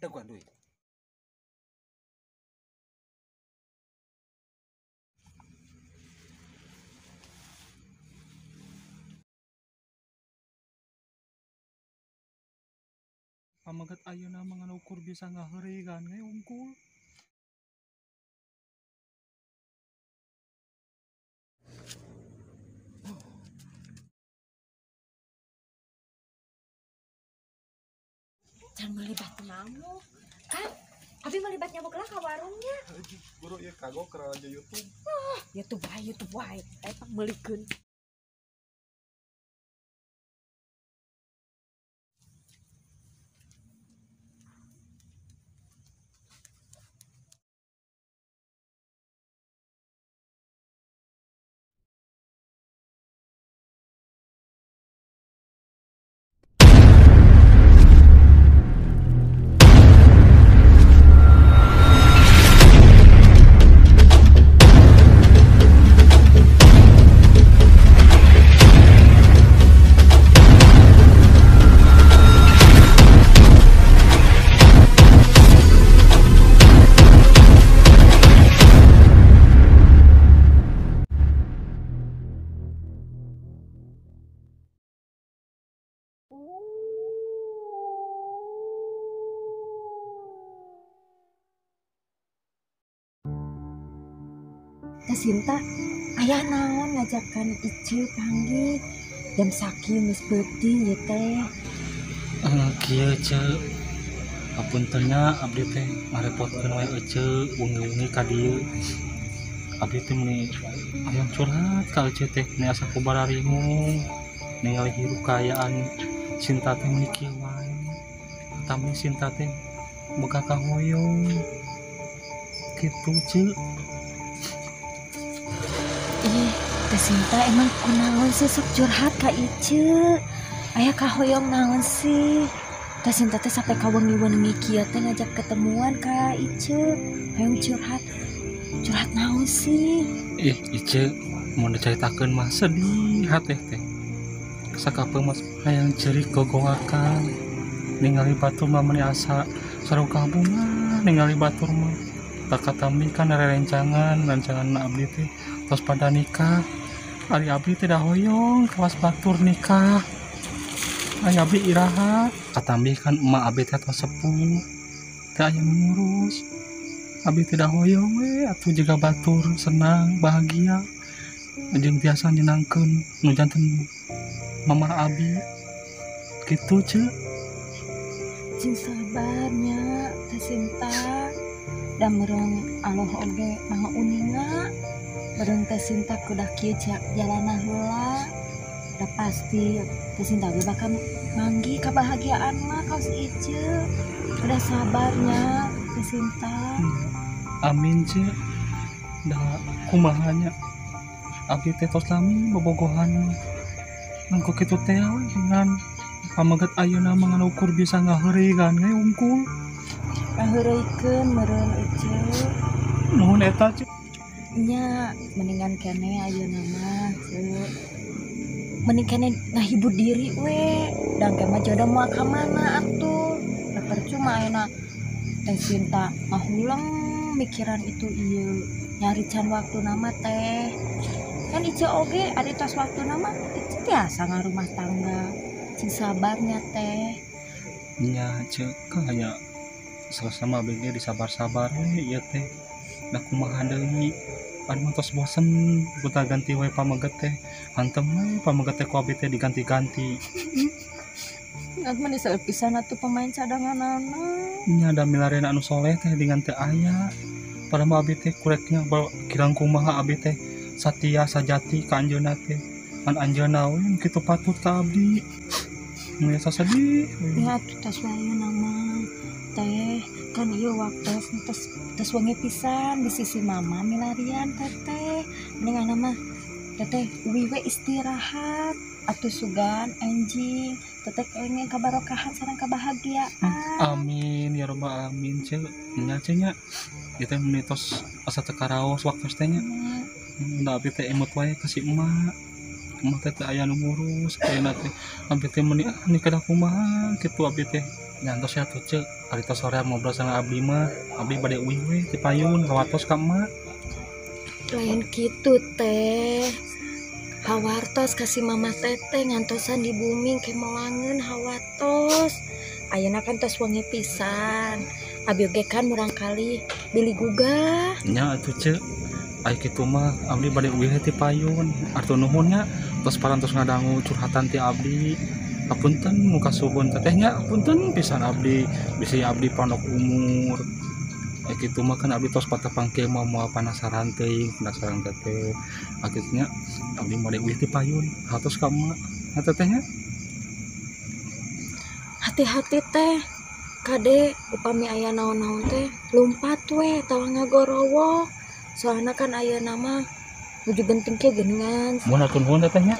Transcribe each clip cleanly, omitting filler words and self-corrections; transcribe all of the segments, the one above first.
daguan deui. Pamagat ayeuna mangan ukur bisa ngaheurigan we unggul. Jangan melibat namu kan abi melibat nyamuk lah ke warungnya Buru ieu kagok keur aja YouTube. YouTube wae eta meulikeun Teh Sinta aya naon ngajakan Ice panggil jam sakieu geus beuting ieu teh Kieu ceuk. Hapuntenna abdi teh ngarepotkeun wae Ece wengi-wengi ka dieu. Abdi teh meuni aya curhat ka Ece teh meuni asa kubararingung ningali hirup kaayaan Sinta teh meuni kieu wae. Tapi Sinta teh boga kahoyong. Kitu ceuk. ih Teh Sinta emang kunaon sih sok curhat ka Ice aya kahoyong naon sih Teh Sinta teh sampai ka wengi-wengi kieu teh ngajak ketemuan ka Ice hayang curhat naon sih Ice mau diceritakeun mah sedih hati teh. Sakapeung mas hayang cerik gogoakan ningali batur mah meuni asa sareng kabungan ningali batur mah tak katambi kan rerencangan abdi teh tos pada nikah. Ari abdi teh dah hoyong kawas batur nikah. Ari abdi iraha katambi kan emak abdi teh tos sepuh teh aya nu ngurus. Abdi teh dah hoyong we atuh jiga batur senang bahagia jeung biasa nyenangkeun nu janten mamah abi kitu ceuk. Cing sabarnya Teh Sinta da meureun Allah oge maha uninga meureun Teh Sinta kudah kieu jalana heula da pasti Teh Sinta ge bakal manggi kebahagiaan mah kaos Ice udah sabarnya Teh Sinta Amin ceuk. Da kumahanya abdi teh tos lami bobogohan nangko kitu teh dengan pamagat ayeuna mangan ukur bisa ngaheurigan we unggul. kaheureukeun meureun Ice Nuhun eta ceuk. nya mendingan kene ayeuna mah ceuk mending kene ngahibur diri we dan kemah jodoh moal ka mana atuh da percuma ayeuna Teh Sinta ngahulang mikiran itu ieu nyari can waktu nama teh kan Ice oge ada tos waktu nama Ice biasa ngarumah tangga cing sabarnya teh Nya ceuk kaya sama abdi ge disabar-sabar we ieu teh. Da kumaha deui anu mah tos bosen kudu ganti we pamaget teh. Hantem we pamaget teh ku abdi teh diganti-ganti. ingat mah disel pisan atuh pemain cadanganana Nya da milarena anu soleh teh dengan teu aya. Padahal mah abdi teh kureknya kirang kumaha abdi teh satia sajati ka anjeunna teh. An anjeunna we kitu patut ka abdi. Mun asa sedih. ya atuh tos wae nama teh kan ieu waktu tos wengi pisan di sisi mama milarian teteh mendingan mah teteh wiwe istirahat atuh sugan anjing teteh kenging kabarokahan sareng kebahagiaan Amin ya rabbal alamin ceuk. Nya ceuk nya. Ieu teh mun tos asa teu karaos waktu teh nya. Da abdi teh emot wae ka si emak. Emak teh aya nu ngurus kayana teh. Abdi teh meuni nikah kumaha kitu abdi teh nyantos ya tuh cek hari tos sore ngobrol sama abdi mah abdi bade uing we di payun hawatos ka emak. Lain gitu teh. Hawartos kasih mama teteh ngantosan di bumi kemelangen hawatos. Ayeuna kan tos wengi pisan. Abi oge kan murang kali beli gugah. Nya atuh cek ai kitu mah abdi bade uing ti payun artu nuhun nya tos parantos ngadangu curhatan ti abdi. Apunten muka suhun tetehnya apunten pisan abdi bisi abdi pondok umur kitu mah kan abdi tos patah pangkil mau penasaran teteh akhirnya abdi made uih ti payun hatos ka emak tetehnya. Hati-hati teh. Kade upami aya naon-naon teh lumpat we tawa ngagorowo. Soalna kan aya nama nuju genting ke geuningan. Mun atur nuhun tetehnya.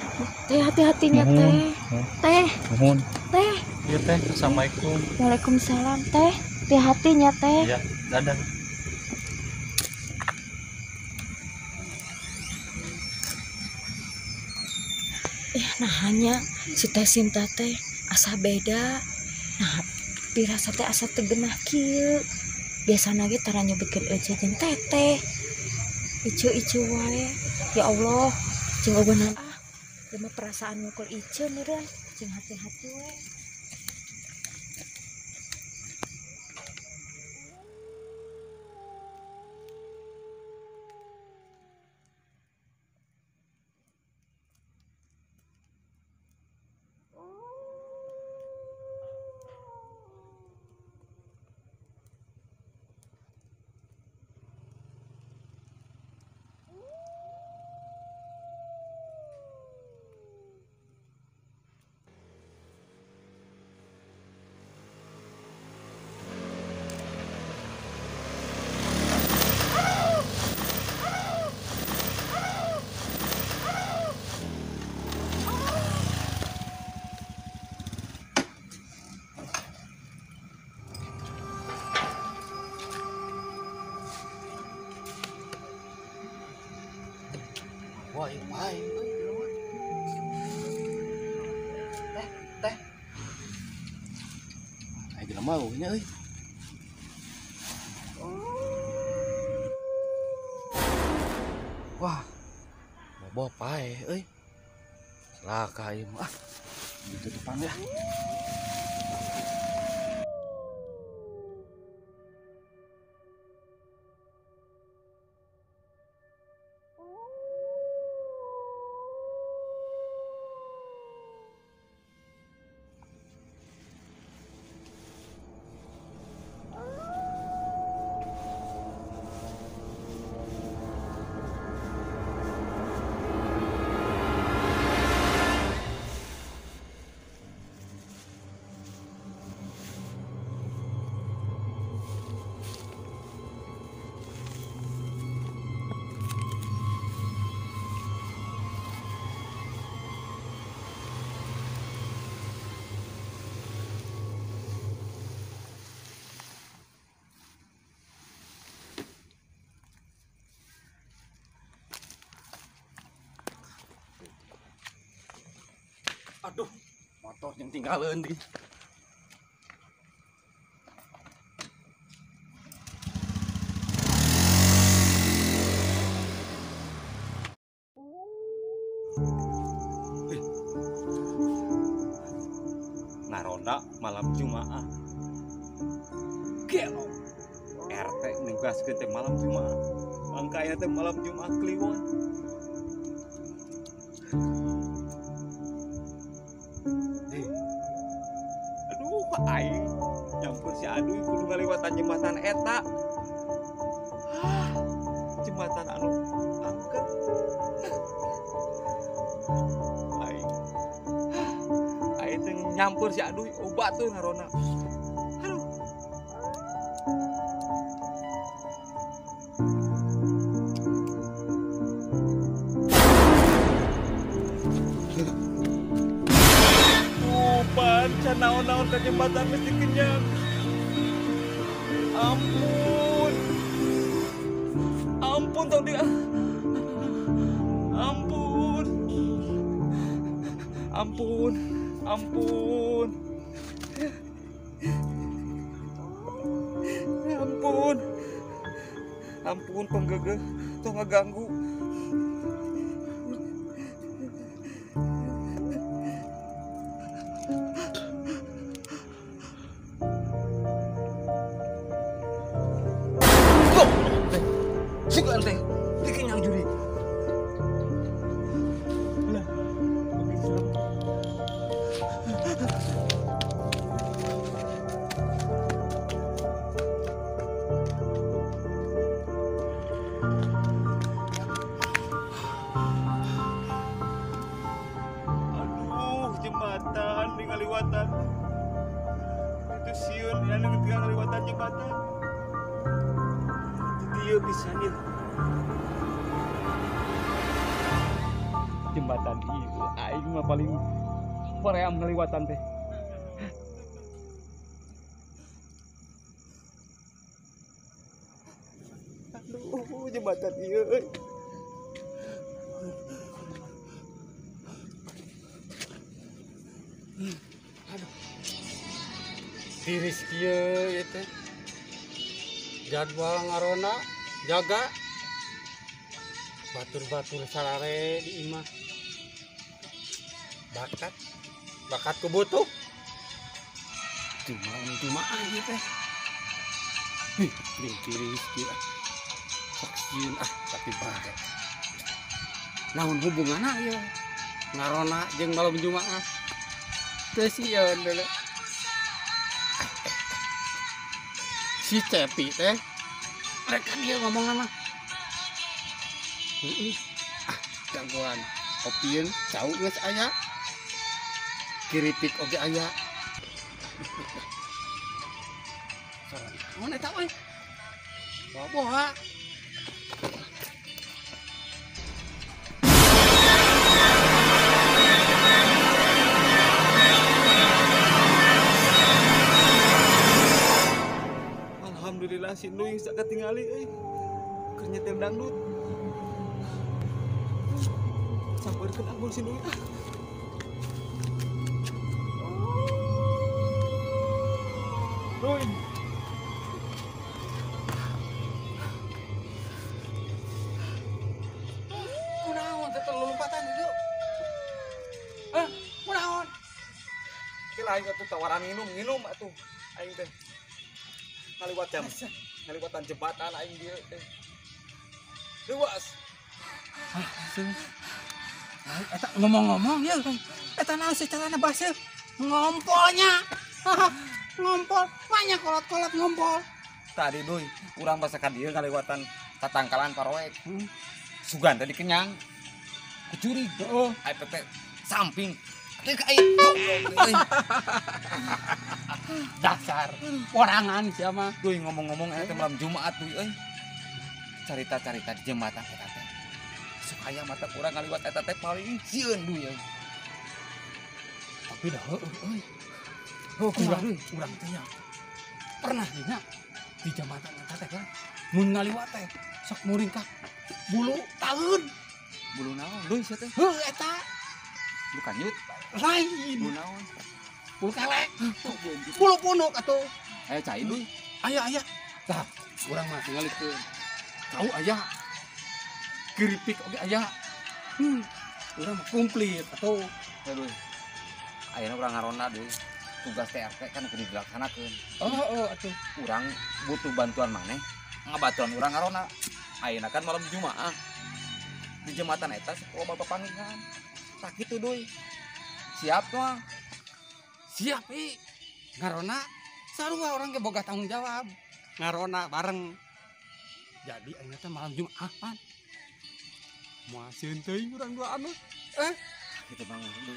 Teh hati-hatinya teh. Teh. Nuhun. Teh. Ieu teh assalamualaikum. Waalaikumsalam teh. Hati-hatinya teh. Iya, dadah. Nah hanya si teh Sinta teh asa beda. Nah dirasa teh asa tegenah kieu. Biasana ge tara nyebutkeun ece jeung teteh. Ice wae. Ya Allah, jeung ogeunna lemah perasaan ngukul ice meureun, jeung hati-hati we. Woi, main teh. Ai geus mau nya euy. Wah. Bobo pae euy. Celaka ieu mah. Itu depan ya. Aduh, motor yang tinggalin di. Naronda malam Jumaah. Gelo. RT nugaskeun teh malam Jumaah. Angkanya teh malam Jumaah Kliwon. Aing nyampur si Aduy kudu ngalewatan jembatan eta. Jembatan anu angker. Aing teh nyampur si Aduy obat tuh ngarona. Aduh. Can naon-naon ke jembatan mesti kenyang. Ampun. Ampun tong dia. Ampun. Ampun. Ampun. Ampun penggegeh, tong ngaganggu. Suka teh, dikenyang juri. Aduh, jembatan di ngaliwatan. Itu sieun anu ketika ngaliwatan jembatan. Dia bisa nih. Jembatan ieu aing mah paling paream ngaliwatan teh. Aduh, jembatan ieu euy. Tiris kieu ya teh. Jadwal ngarona jaga batur-batur sarare di imah. Bakat kebutuh. Cuma aja teh. Tiris kieu. Saksieun tapi bae. Naon hubunganna ieu? Ngarona jeung malam Jumaah. Teu sieun deuleu. Si Cepi teh mereka dia ngomong nama jagoan opieun cau geus aya kiripik oge aya mana eta we boha Alhamdulillah si Nui sak ketingali euy. Keur nyetel dangdut. Sampeurkeun ampun si Nui. Nui. kunaon teh lompatan itu hah kunaon Lain atuh tawaran nginum atuh aing teh. Ngaliwatan jembatan aing dieu teh. Luas. eta ngomong-ngomong ya eta naon secarana basa ngompolnya ngompol banyak kolot-kolot ngompol Tadi Duy, urang basa ka dieu ngaliwatan tatangkalan paroek. Sugan tadi kenyang. Kucuri. Heeh. Ai teh samping. Teu ka air. dasar orangan siapa Duy ngomong-ngomong eta malam Jumat duy euy. Carita-carita di jembatan eta teh. Supaya mata urang ngaliwat eta teh paling sieun duy. tapi dah euy urang teh nya pernah dina di jembatan eta teh kan mun ngaliwat teh sok muring ka bulu taun Bulu naon duy sia teh? heuh eta Bulu kanyut. lain Bulu naon? bulu kelek bulu punuk atuh Aya cai duy. aya tah urang mah tingalikeun tahu aya keripik oge aya urang mah komplit atuh Ya duy. Ayeuna urang ngarona duy. Tugas TRT kan kudu dilaksanakeun. atuh Urang butuh bantuan maneh. Ngabatuan urang ngarona. Ayeuna kan malam Jumaah. Di jembatan eta loba papanggihan. Tak kitu duy. Siap tuh. siap ngarona sarua orang ge boga tanggung jawab ngarona bareng jadi ayeuna teh malam Jumatan moal sieun teuing urang duaan mah Kitu bang duy.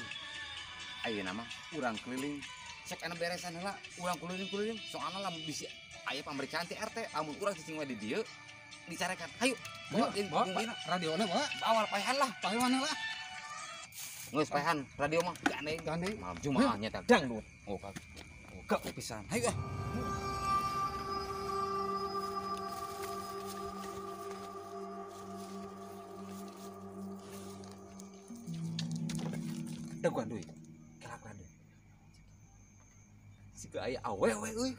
Ayeuna mah urang keliling. Sek anu beresan heula, urang keliling-keliling. Soalna lamun bisi aya pameriksaan ti RT, amun urang cicing we di dieu dicarekan. Hayu, bawa radiona bawa awal paehan lah. pae mana lah Geus paehan radio mah gandeng. gandeng Malam Jumaah nya teh dangdut. Oh, Kak pisan. Hayu ah. Daguan duit. Kelakuan duit. Siga aya awewe euy.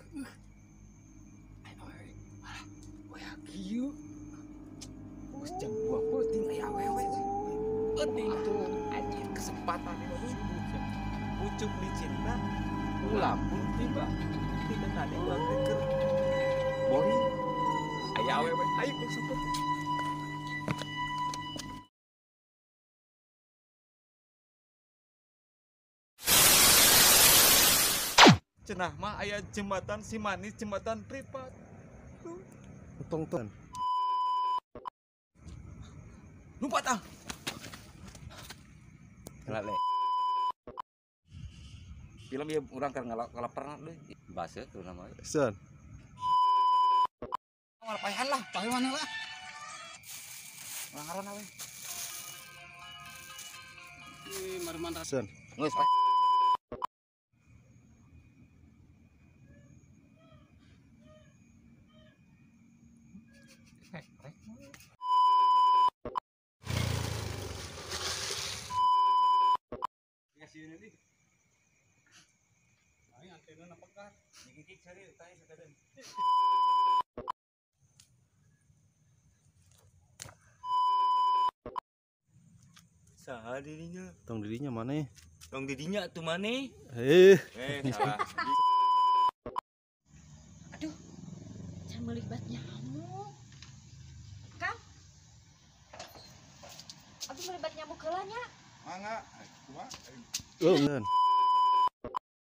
we kieu penting tuh anjing kesempatan itu pucuk licinna ulah pun tiba tidak tadi ulah deker boring aya awewe ayo kesempatan cenah mah aya jembatan si manis jembatan privat Tong-tong. lupa tah lale film ya orang kan ngalap pernah deh bahasa tuh namanya Sen. ngalap payahan lah Pahewan lah. ngaran we Mari mantra. Sen. geus Ai antena napakar. dikit sari tanya sakadeun saha dirinya Tong dirinya mana? tong didinya tuh maneh salah Aduh, can melibat nyamuk. Kang, aduh melibat nyamuk heula nya. Oh, Sen.